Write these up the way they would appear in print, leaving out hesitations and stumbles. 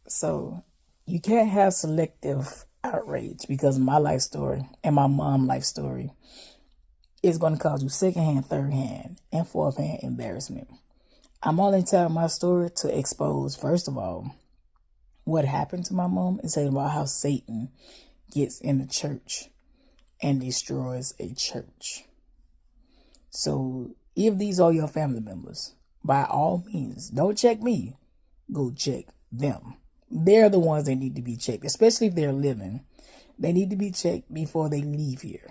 So you can't have selective outrage because my life story and my mom life story is going to cause you secondhand, third hand, and fourth hand embarrassment. I'm only telling my story to expose, first of all, what happened to my mom and say about how Satan gets in the church and destroys a church. So if these are your family members, by all means, don't check me. Go check them. They're the ones that need to be checked, especially if they're living. They need to be checked before they leave here.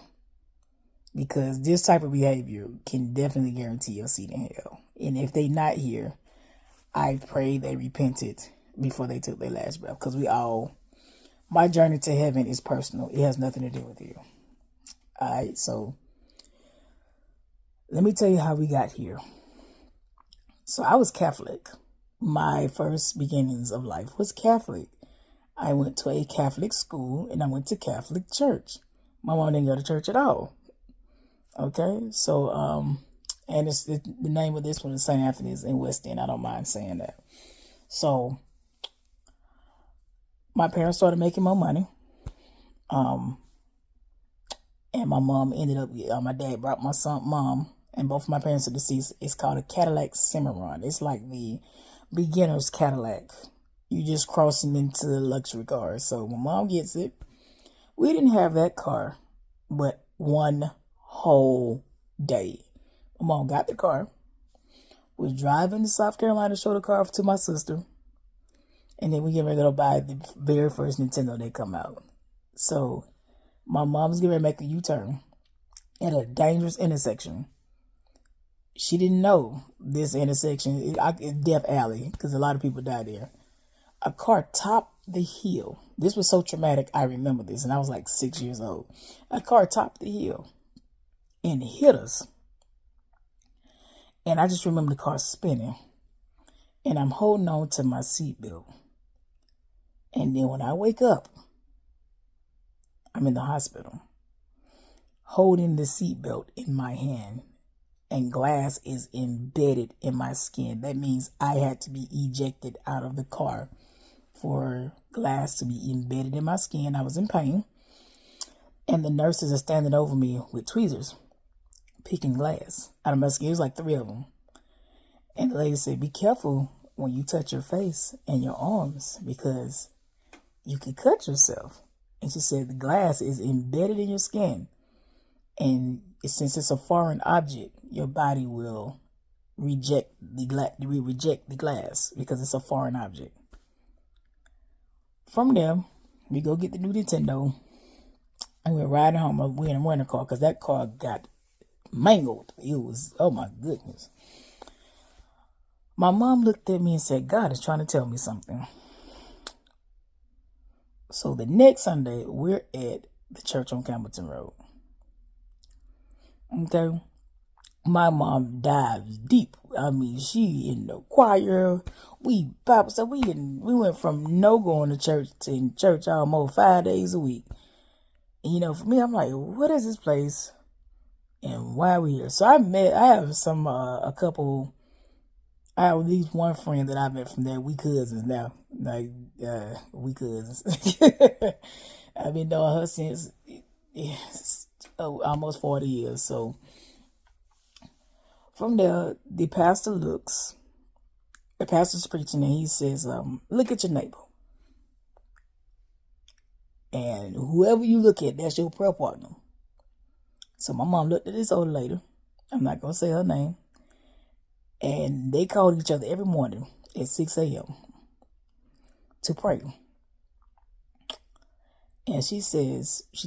Because this type of behavior can definitely guarantee your seat in hell. And if they not here, I pray they repented before they took their last breath. Because my journey to heaven is personal. It has nothing to do with you. Alright, so let me tell you how we got here. So I was Catholic. My first beginnings of life was Catholic. I went to a Catholic school and I went to Catholic church. My mom didn't go to church at all. Okay, so and it's the name of this one is St. Anthony's in West End. I don't mind saying that. So my parents started making more money. And my mom ended up, my dad brought my mom, and both of my parents are deceased. It's called a Cadillac Cimarron. It's like the beginner's Cadillac. You just crossing into the luxury cars. So my mom gets it. We didn't have that car, but one whole day. My mom got the car, was driving to South Carolina to show the car off to my sister, and then we get ready to go buy the very first Nintendo that come out. So my mom's getting ready to make a U-turn at a dangerous intersection. She didn't know this intersection is Death Alley because a lot of people died there. A car topped the hill. This was so traumatic. I remember this, and I was like 6 years old. A car topped the hill and hit us. And I just remember the car spinning. And I'm holding on to my seatbelt. And then when I wake up, I'm in the hospital, holding the seatbelt in my hand, and glass is embedded in my skin. That means I had to be ejected out of the car for glass to be embedded in my skin. I was in pain. And the nurses are standing over me with tweezers, picking glass out of my skin. It was like 3 of them. And the lady said, be careful when you touch your face and your arms because you can cut yourself. And she said the glass is embedded in your skin. And since it's a foreign object, your body will reject the glass because it's a foreign object. From there, we go get the new Nintendo. And we're riding home. We're in a rental car because that car got mangled. It was, oh my goodness. My mom looked at me and said, God is trying to tell me something. So the next Sunday, we're at the church on Campbellton Road. Okay. My mom dives deep. I mean, she in the choir. We went from no going to church to in church almost 5 days a week. And, you know, for me, I'm like, what is this place? And why are we here? So I have at least one friend that I met from there. We cousins now. Like, we cousins. I've been knowing her since almost 40 years. So from there, the pastor's preaching and he says, look at your neighbor. And whoever you look at, that's your prayer partner. So my mom looked at this old lady. I'm not going to say her name. And they called each other every morning at 6 a.m. to pray. And she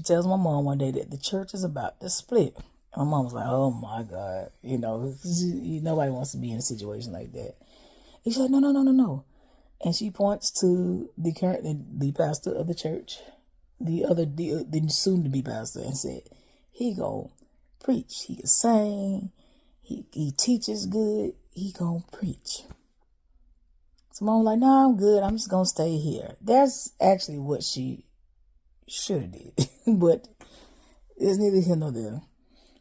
tells my mom one day that the church is about to split. And my mom was like, oh my God. You know, nobody wants to be in a situation like that. And she's like, no. And she points to the pastor of the church, the soon to be pastor, and said, he gonna preach. He can sing. He teaches good. He gonna preach. So mom was like, no, I'm good. I'm just gonna stay here. That's actually what she should have did. But it's neither here nor there.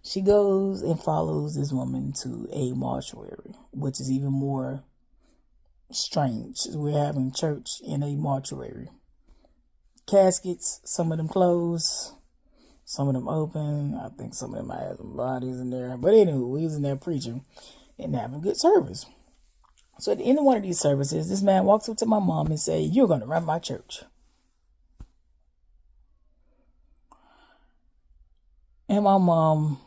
She goes and follows this woman to a mortuary, which is even more strange. We're having church in a mortuary. Caskets, some of them closed, some of them open. I think some of them might have some bodies in there. But anyway, we was in there preaching and having good service. So at the end of one of these services, this man walks up to my mom and says, "You're going to run my church." And my mom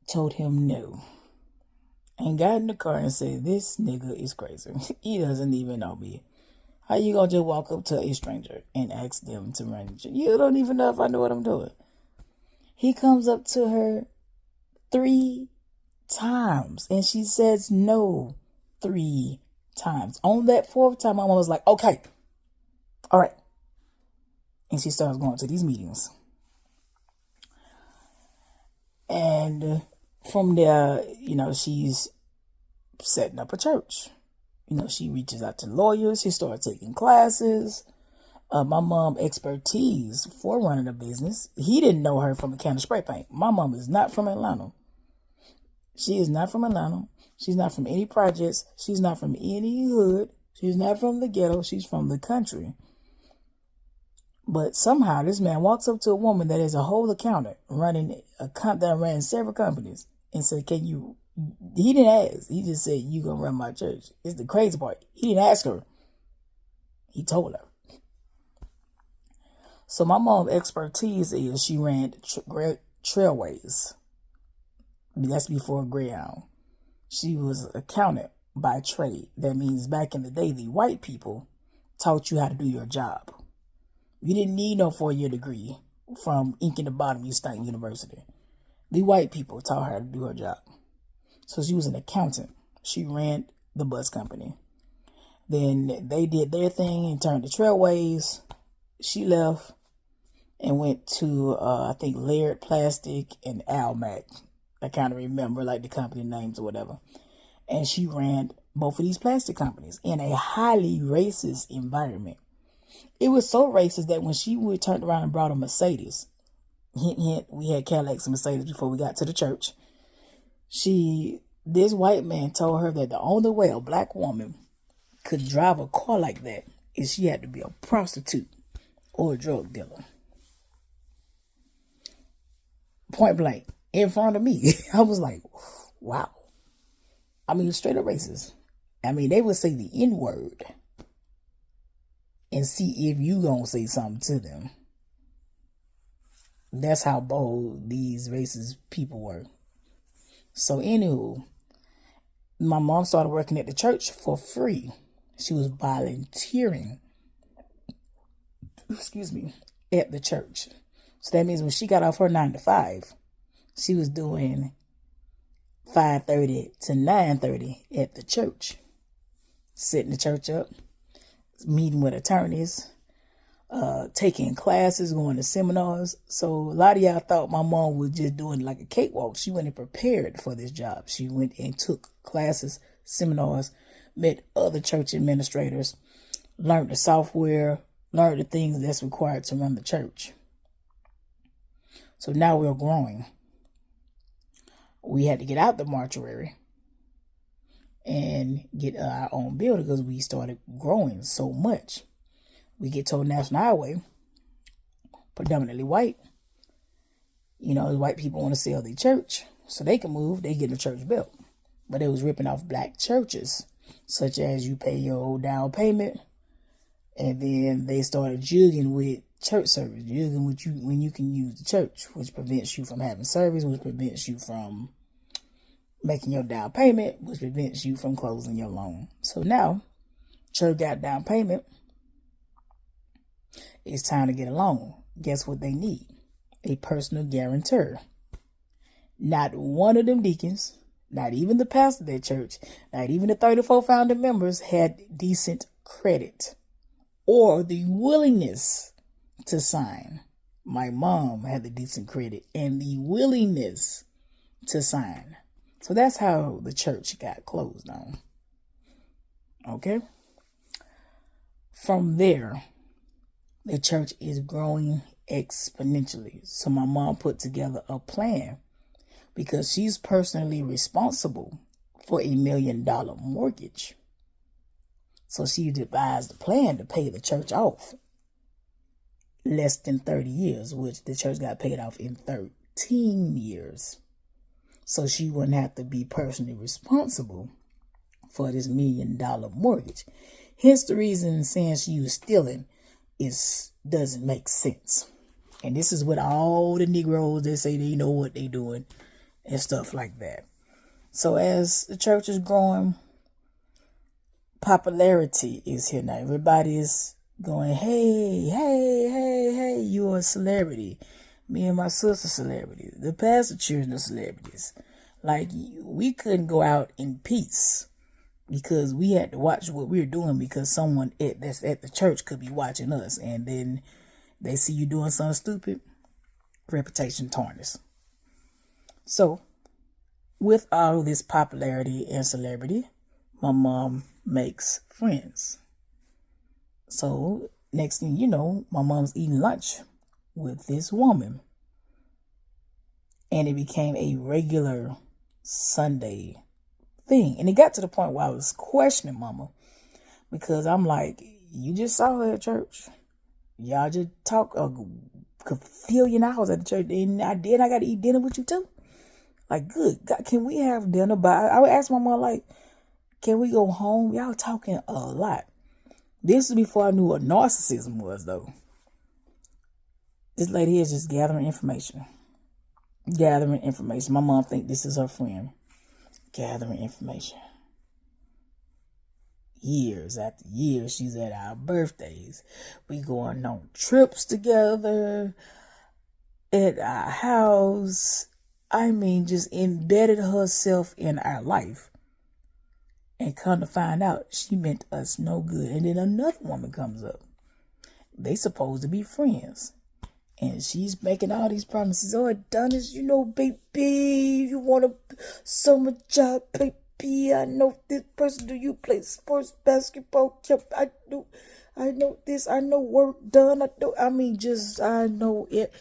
told him no. And got in the car and said, "This nigga is crazy. He doesn't even know me. How you gonna just walk up to a stranger and ask them to run the church? You don't even know if I know what I'm doing." He comes up to her 3 times and she says no 3 times. On that 4th time, my mom was like, "Okay, all right." And she starts going to these meetings. And from there, she's setting up a church. She reaches out to lawyers. She starts taking classes. My mom expertise for running a business. He didn't know her from a can of spray paint. My mom is not from Atlanta. She is not from Atlanta. She's not from any projects. She's not from any hood. She's not from the ghetto. She's from the country. But somehow this man walks up to a woman that is a whole accountant running a company that ran several companies and said, "Can you?" He didn't ask. He just said, "You gonna run my church." It's the crazy part. He didn't ask her. He told her. So my mom's expertise is she ran Trailways. That's before Greyhound. She was an accountant by trade. That means back in the day, the white people taught you how to do your job. You didn't need no 4-year degree from ink in the bottom of State University. The white people taught her to do her job. So she was an accountant. She ran the bus company. Then they did their thing and turned to Trailways. She left and went to, I think, Laird Plastic and Almac. I kind of remember like the company names or whatever. And she ran both of these plastic companies in a highly racist environment. It was so racist that when she would turn around and brought a Mercedes, hint, hint, we had Cadillacs and Mercedes before we got to the church. This white man told her that the only way a black woman could drive a car like that is she had to be a prostitute or a drug dealer. Point blank, in front of me. I was like, wow. I mean, straight up racist. I mean, they would say the N-word and see if you gonna say something to them. That's how bold these racist people were. So anywho, my mom started working at the church for free. She was volunteering, at the church. So that means when she got off her 9 to 5, she was doing 5:30 to 9:30 at the church. Setting the church up, meeting with attorneys, taking classes, going to seminars. So a lot of y'all thought my mom was just doing like a cakewalk. She went and prepared for this job. She went and took classes, seminars, met other church administrators, learned the software, learned the things that's required to run the church. So now we're growing. We had to get out the mortuary and get our own building because we started growing so much. We get to a national highway, predominantly white. White people want to sell their church so they can move. They get the church built. But it was ripping off black churches, such as you pay your old down payment. And then they started jugging with church service, jugging with you when you can use the church, which prevents you from having service, which prevents you from making your down payment, which prevents you from closing your loan. So now, church got down payment. It's time to get a loan. Guess what they need? A personal guarantor. Not one of them deacons, not even the pastor of their church, not even the 34 founding members had decent credit or the willingness to sign. My mom had the decent credit and the willingness to sign. So that's how the church got closed down. Okay? From there, the church is growing exponentially. So my mom put together a plan because she's personally responsible for $1 million mortgage. So she devised a plan to pay the church off less than 30 years, which the church got paid off in 13 years. So she wouldn't have to be personally responsible for this $1 million mortgage. Hence the reason saying she was stealing doesn't make sense. And this is what all the Negroes, they say they know what they doing and stuff like that. So as the church is growing, popularity is here now. Everybody is going, hey, you're a celebrity. Me and my sister celebrities. The pastor children are celebrities. Like, we couldn't go out in peace because we had to watch what we were doing because someone that's at the church could be watching us. And then they see you doing something stupid, reputation tarnished. So, with all this popularity and celebrity, my mom makes friends. So, next thing you know, my mom's eating lunch with this woman. And it became a regular Sunday thing. And it got to the point where I was questioning Mama. Because I'm like, you just saw her at church. Y'all just talk a gazillion hours at the church. And I got to eat dinner with you too. Like, good God, can we have dinner? But I would ask my mom, like, can we go home? Y'all talking a lot. This is before I knew what narcissism was, though. This lady is just gathering information. My mom think this is her friend. Gathering information. Years after years, she's at our birthdays. We going on trips together at our house. I mean, just embedded herself in our life. And come to find out, she meant us no good. And then another woman comes up. They supposed to be friends. And she's making all these promises. Oh, Adonis, you know, baby, you want a summer job, baby. I know this person. Do you play sports, basketball? I know this. I know work done. I know it.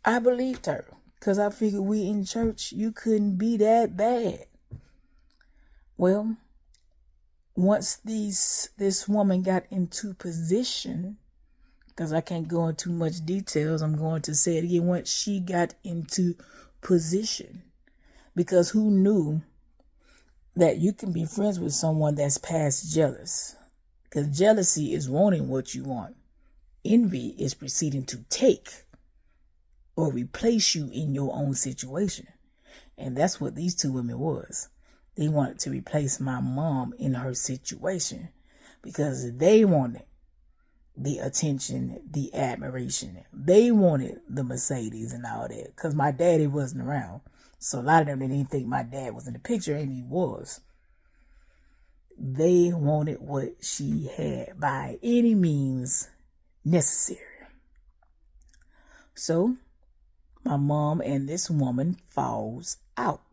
I believed her. Because I figured we in church, you couldn't be that bad. Well, once this woman got into position, because I can't go into much details, I'm going to say it again. Once she got into position, because who knew that you can be friends with someone that's past jealous? Because jealousy is wanting what you want. Envy is proceeding to take or replace you in your own situation. And that's what these two women was. They wanted to replace my mom in her situation because they wanted the attention, the admiration. They wanted the Mercedes and all that because my daddy wasn't around. So a lot of them didn't think my dad was in the picture, and he was. They wanted what she had by any means necessary. So my mom and this woman falls out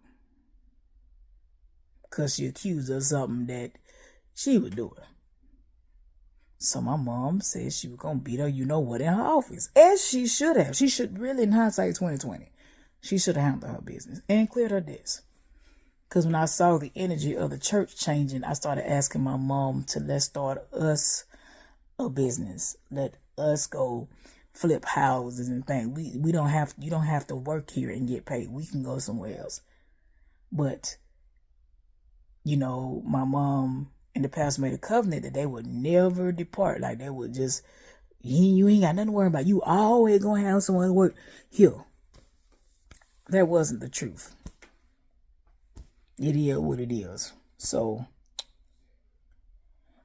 because she accused her of something that she was doing. So my mom said she was going to beat her, you know what, in her office. As she should have. She should really, in hindsight 2020, she should have handled her business and cleared her debts. Because when I saw the energy of the church changing, I started asking my mom to let's start us a business. Let us go flip houses and things. You don't have to work here and get paid. We can go somewhere else. But, you know, my mom and the pastor made a covenant that they would never depart. Like they would just, you ain't got nothing to worry about. You always gonna have someone to work here. That wasn't the truth. It is what it is. So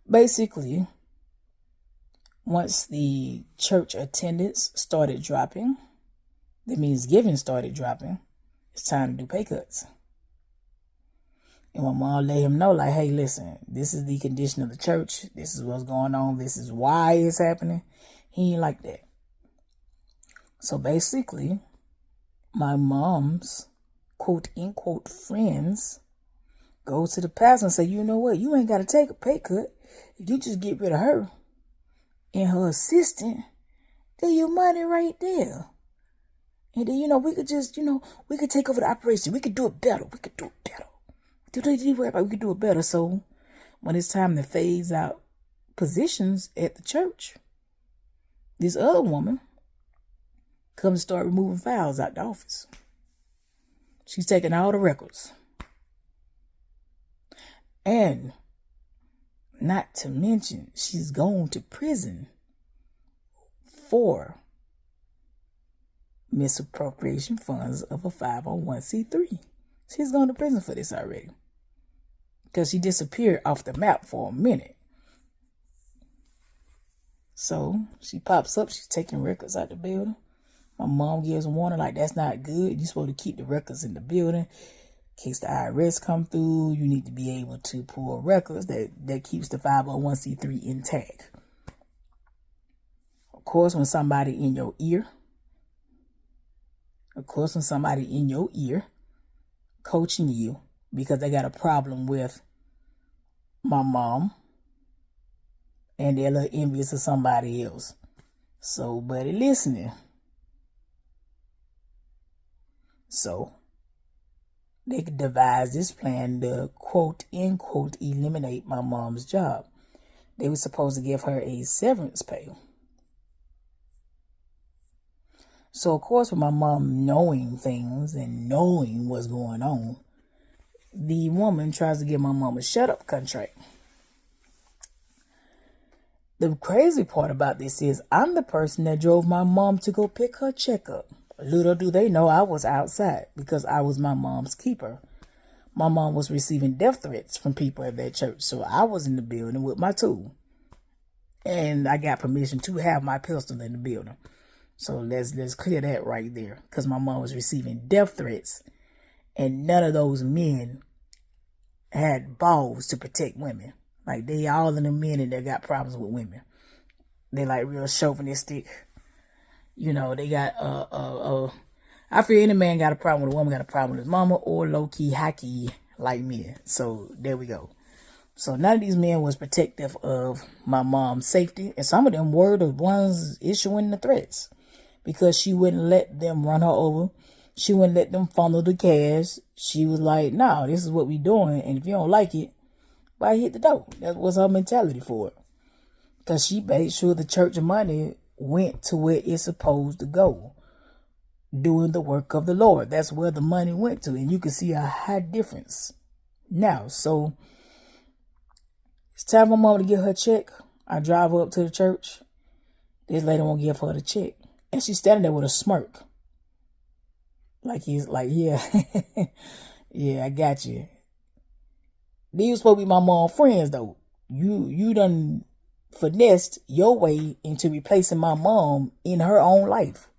basically, once the church attendance started dropping, that means giving started dropping, it's time to do pay cuts. And my mom let him know, like, hey, listen, this is the condition of the church. This is what's going on. This is why it's happening. He ain't like that. So basically, my mom's quote unquote friends go to the pastor and say, you know what? You ain't got to take a pay cut. If you just get rid of her and her assistant, then your money right there. And then, we could just, we could take over the operation. We could do it better. We could do it better. We could do it better. So when it's time to phase out positions at the church, this other woman comes to start removing files out the office. She's taking all the records. And not to mention, she's gone to prison for misappropriation funds of a 501c3. She's gone to prison for this already. Because she disappeared off the map for a minute. So she pops up, she's taking records out the building. My mom gives a warning like, that's not good. You're supposed to keep the records in the building. In case the IRS come through, you need to be able to pull records that keeps the 501c3 intact. Of course, when somebody in your ear coaching you because they got a problem with my mom and they're a little envious of somebody else. So, buddy, listening. So, they could devise this plan to, quote, end quote, eliminate my mom's job. They were supposed to give her a severance pay. So, of course, with my mom knowing things and knowing what's going on, the woman tries to give my mom a shut-up contract. The crazy part about this is I'm the person that drove my mom to go pick her check up. Little do they know I was outside because I was my mom's keeper. My mom was receiving death threats from people at that church, so I was in the building with my tool. And I got permission to have my pistol in the building. So let's clear that right there, because my mom was receiving death threats, and none of those men had balls to protect women. Like, they all of the men in there got problems with women. They like real chauvinistic. You know, they got I feel any man got a problem with a woman, got a problem with his mama, or low-key, high-key like men. So there we go. So none of these men was protective of my mom's safety, and some of them were the ones issuing the threats, because she wouldn't let them run her over. She wouldn't let them funnel the cash. She was like, no, this is what we doing, and if you don't like it, why hit the door? That was her mentality for it. Because she made sure the church money went to where it's supposed to go, doing the work of the Lord. That's where the money went to, and you can see a high difference now. So it's time for my mom to get her check. I drive her up to the church. This lady won't give her the check, and she's standing there with a smirk, like he's like, yeah, yeah, I got you. These supposed to be my mom's friends, though. You done finessed your way into replacing my mom in her own life.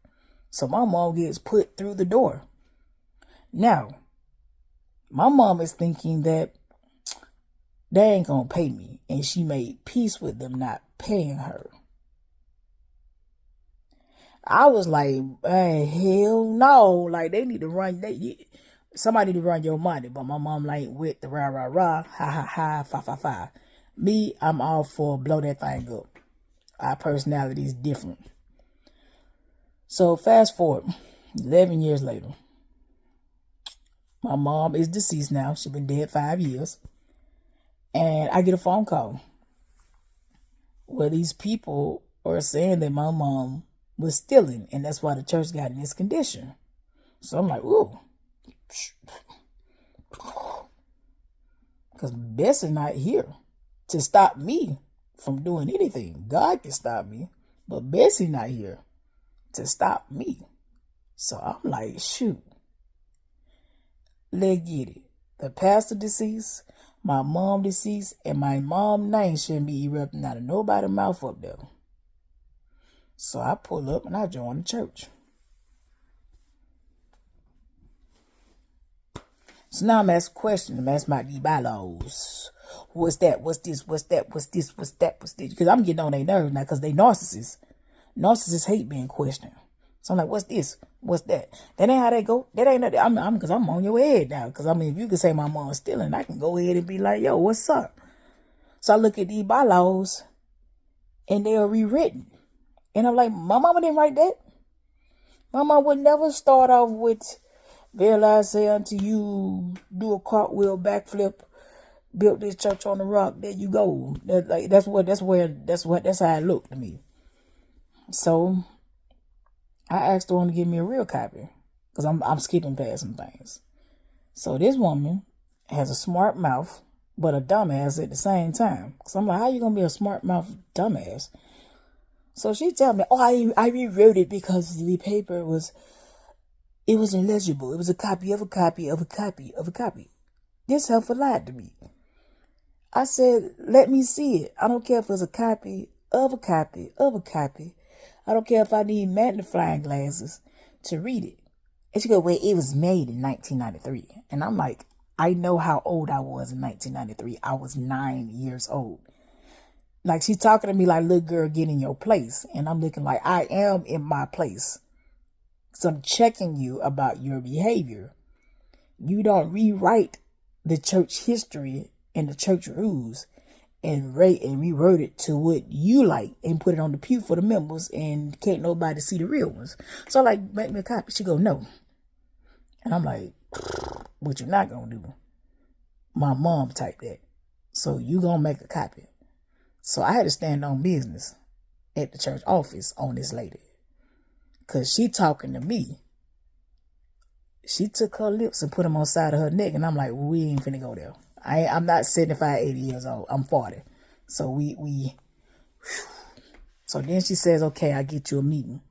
So my mom gets put through the door. Now, my mom is thinking that they ain't gonna pay me, and she made peace with them not paying her. I was like, hey, hell no. Like, they need to run, somebody to run your money. But my mom like with the rah, rah, rah, ha, ha, ha, fa, fa, fa. Me, I'm all for blow that thing up. Our personality is different. So fast forward, 11 years later. My mom is deceased now. She's been dead 5 years. And I get a phone call where these people are saying that my mom was stealing, and that's why the church got in this condition. So I'm like, ooh. Because Bessie's not here to stop me from doing anything. God can stop me, but Bessie's not here to stop me. So I'm like, shoot. Let's get it. The pastor deceased, my mom deceased, and my mom's name shouldn't be erupting out of nobody's mouth up there. So I pull up and I join the church. So now I'm asking questions. I'm asking about these bylaws. What's that? What's this? What's that? What's this? What's that? What's this? Because I'm getting on their nerves now, because they narcissists. Narcissists hate being questioned. So I'm like, what's this? What's that? That ain't how they go. That ain't, because I'm on your head now. Because I mean, if you can say my mom's stealing, I can go ahead and be like, yo, what's up? So I look at these bylaws and they are rewritten. And I'm like, my mama didn't write that. My mama would never start off with, verily I say unto you, do a cartwheel backflip built this church on the rock. There you go. That's how it looked to me. So I asked her to give me a real copy because I'm skipping past some things. So this woman has a smart mouth, but a dumbass at the same time. So I'm like, how you gonna be a smart mouth dumbass? So she tell me, I rewrote it because the paper was illegible. It was a copy of a copy of a copy of a copy. This heifer lied to me. I said, let me see it. I don't care if it's a copy of a copy of a copy. I don't care if I need magnifying glasses to read it. And she go, well, it was made in 1993. And I'm like, I know how old I was in 1993. I was 9 years old. Like, she's talking to me like, little girl, get in your place. And I'm looking like, I am in my place. So I'm checking you about your behavior. You don't rewrite the church history and the church rules and rewrote it to what you like and put it on the pew for the members and can't nobody see the real ones. So like, make me a copy. She go, no. And I'm like, what you not gonna do? My mom typed that. So you gonna make a copy. So I had to stand on business at the church office on this lady. Cause she talking to me. She took her lips and put them on the side of her neck. And I'm like, well, we ain't finna go there. I'm not 75, 80 years old. I'm 40. So so then she says, okay, I'll get you a meeting.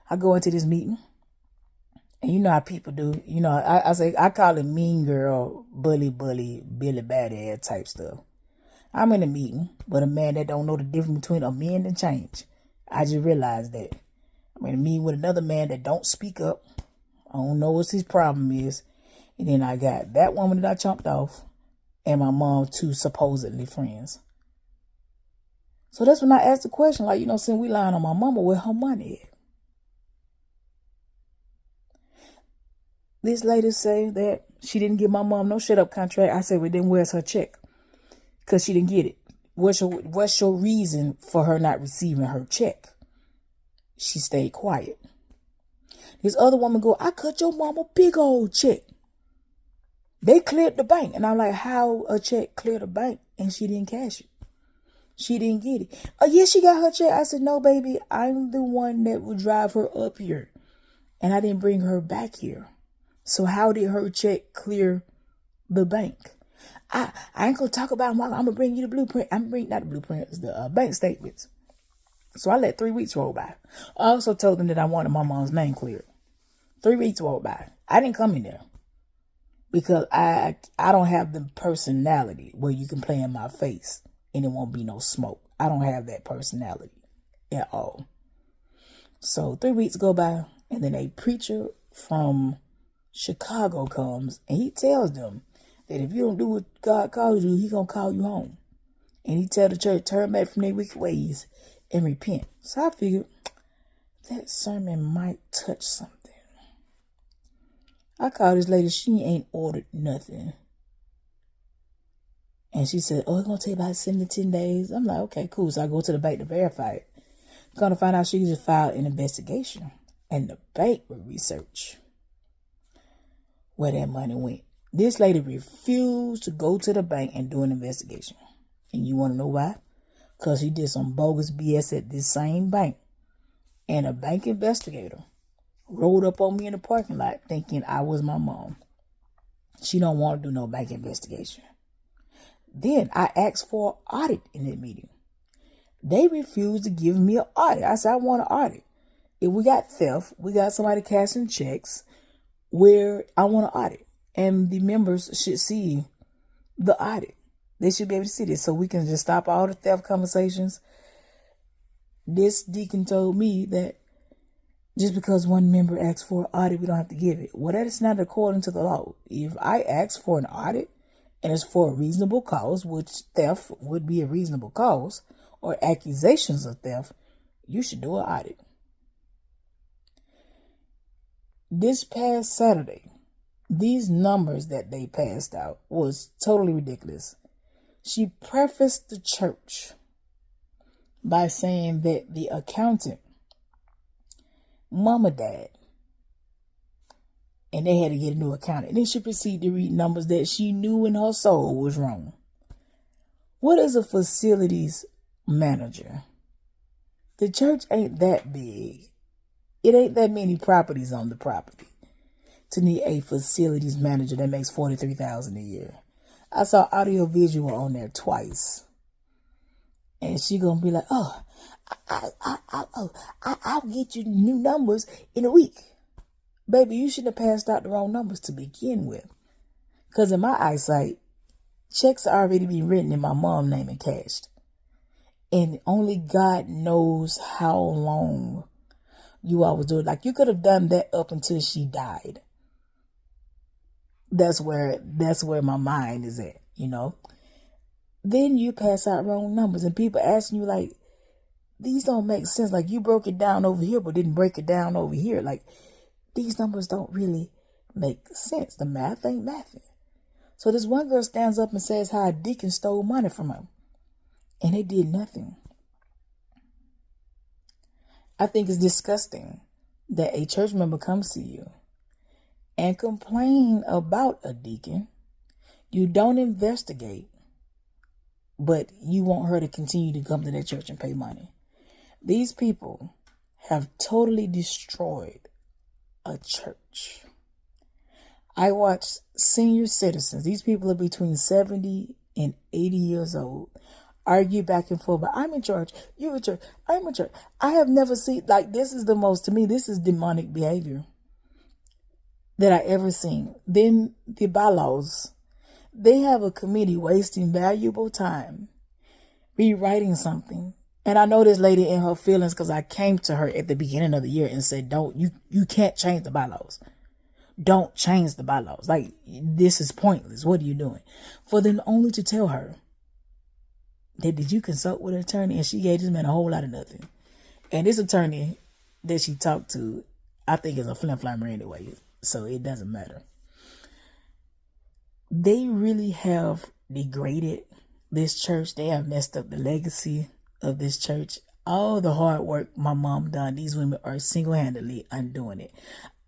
I go into this meeting. And you know how people do. You know, I call it mean girl, bully, Billy bad ass type stuff. I'm in a meeting with a man that don't know the difference between amend and change. I just realized that. I'm in a meeting with another man that don't speak up. I don't know what his problem is. And then I got that woman that I chopped off and my mom, two supposedly friends. So that's when I asked the question, like, since we lying on my mama, where her money at? This lady say that she didn't give my mom no shut up contract. I said, well, then where's her check? Because she didn't get it. What's your reason for her not receiving her check? She stayed quiet. This other woman go, I cut your mom a big old check. They cleared the bank. And I'm like, how a check cleared the bank and she didn't cash it? She didn't get it. Oh, yeah, she got her check. I said, no, baby, I'm the one that would drive her up here. And I didn't bring her back here. So how did her check clear the bank? I ain't going to talk about it. I'm going to bring you the blueprint. Not the blueprints, the bank statements. So I let 3 weeks roll by. I also told them that I wanted my mom's name cleared. 3 weeks rolled by. I didn't come in there because I don't have the personality where you can play in my face and it won't be no smoke. I don't have that personality at all. So 3 weeks go by and then a preacher from Chicago comes and he tells them that if you don't do what God calls you, He gonna call you home. And he tell the church, turn back from their wicked ways and repent. So I figured that sermon might touch something. I called this lady, she ain't ordered nothing. And she said, oh, it's gonna take about 7 to 10 days. I'm like, okay, cool. So I go to the bank to verify it. Gonna find out she just filed an investigation. And the bank would research where that money went. This lady refused to go to the bank and do an investigation. And you want to know why? Because she did some bogus BS at this same bank. And a bank investigator rolled up on me in the parking lot thinking I was my mom. She don't want to do no bank investigation. Then I asked for an audit in that meeting. They refused to give me an audit. I said, I want an audit. If we got theft, we got somebody cashing checks where I want an audit. And the members should see the audit. They should be able to see this so we can just stop all the theft conversations. This deacon told me that just because one member asks for an audit, we don't have to give it. Well, that is not according to the law. If I ask for an audit and it's for a reasonable cause, which theft would be a reasonable cause, or accusations of theft, you should do an audit. This past Saturday, these numbers that they passed out was totally ridiculous. She prefaced the church by saying that the accountant, mama died, and they had to get a new account. And then she proceeded to read numbers that she knew in her soul was wrong. What is a facilities manager? The church ain't that big. It ain't that many properties on the property to need a facilities manager that makes $43,000 a year. I saw audio visual on there twice, and she gonna be like, "Oh, I'll get you new numbers in a week." Baby, you shouldn't have passed out the wrong numbers to begin with. Because in my eyesight, checks are already being written in my mom's name and cashed. And only God knows how long you all was doing. Like, you could have done that up until she died. That's where my mind is at, you know. Then you pass out wrong numbers and people asking you, like, these don't make sense. Like, you broke it down over here but didn't break it down over here. Like, these numbers don't really make sense. The math ain't mathing. So this one girl stands up and says how a deacon stole money from her. And they did nothing. I think it's disgusting that a church member comes to you and complain about a deacon. You don't investigate, but you want her to continue to come to that church and pay money. These people have totally destroyed a church. I watch senior citizens, these people are between 70 and 80 years old, argue back and forth, but I'm in charge, you're in charge, I'm in charge. I have never seen, like, this is the most, to me, this is demonic behavior that I ever seen. Then the bylaws, they have a committee wasting valuable time rewriting something. And I know this lady in her feelings because I came to her at the beginning of the year and said, you can't change the bylaws. Don't change the bylaws. Like, this is pointless. What are you doing? For them only to tell her that, did you consult with an attorney? And she gave this man a whole lot of nothing. And this attorney that she talked to, I think is a flim-flammer anyway. So it doesn't matter. They really have degraded this church. They have messed up the legacy of this church. All the hard work my mom done, these women are single-handedly undoing it.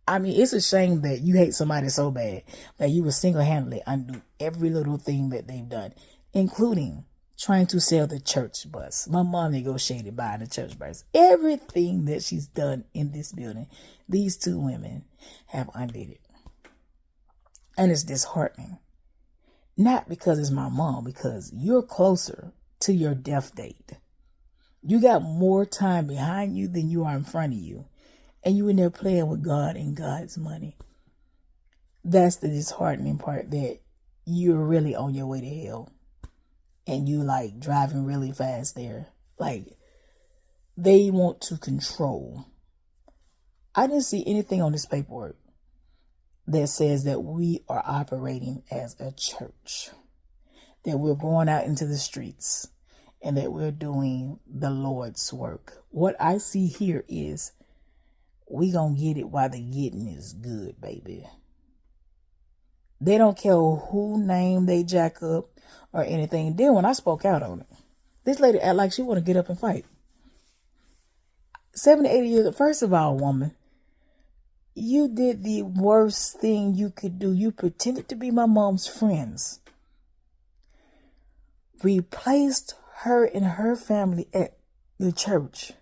I mean, it's a shame that you hate somebody so bad that you will single-handedly undo every little thing that they've done, including trying to sell the church bus. My mom negotiated buying the church bus. Everything that she's done in this building, these two women have undid it. And it's disheartening. Not because it's my mom, because you're closer to your death date. You got more time behind you than you are in front of you. And you in there playing with God and God's money. That's the disheartening part, that you're really on your way to hell. And you like driving really fast there. Like, they want to control. I didn't see anything on this paperwork that says that we are operating as a church. That we're going out into the streets. And that we're doing the Lord's work. What I see here is, we gonna get it while the getting is good, baby. They don't care who name they jack up or anything. Then when I spoke out on it, this lady act like she want to get up and fight. 70, 80 years. First of all, woman, you did the worst thing you could do. You pretended to be my mom's friends. Replaced her and her family at the church.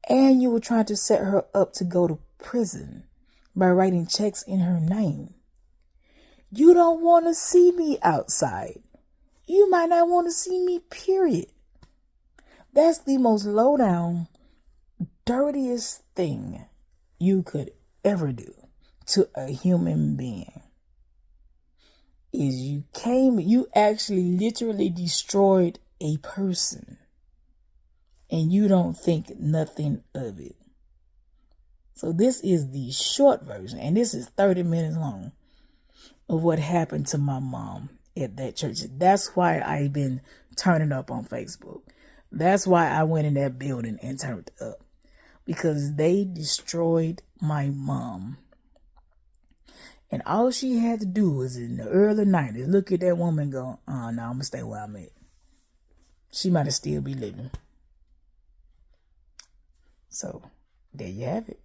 And you were trying to set her up to go to prison by writing checks in her name. You don't want to see me outside. You might not want to see me, period. That's the most low down, dirtiest thing you could ever do to a human being. Is you actually literally destroyed a person. And you don't think nothing of it. So this is the short version. And this is 30 minutes long of what happened to my mom at that church. That's why I've been turning up on Facebook. That's why I went in that building and turned up. Because they destroyed my mom. And all she had to do was in the early 90s, look at that woman and go, oh, no, I'm going to stay where I'm at. She might have still be living. So, there you have it.